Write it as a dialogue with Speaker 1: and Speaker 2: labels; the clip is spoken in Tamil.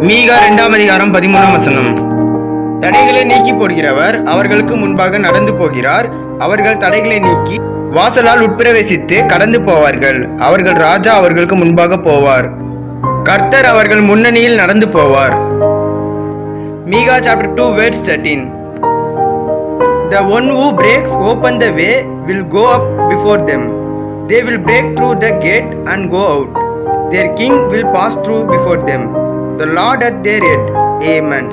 Speaker 1: மீகா 2ஆம் அதிகாரம் 13ஆம் வசனம். தடைகளை நீக்கி போடுகிறவர் அவர்களுக்கு முன்பாக நடந்து போகிறார். அவர்கள் தடைகளை நீக்கி வாசலால் உட்பிரவேசித்து கடந்து போவார்கள். அவர்கள் ராஜா அவர்களுக்கு முன்பாக போவார். கர்த்தர் அவர்கள் முன்னணியில் நடந்து போவார். மீகா chapter 2 verse 13. The one who breaks open the way will go up before them. They will break through the gate and go out. Their king will pass through before them. The Lord at their head. Amen.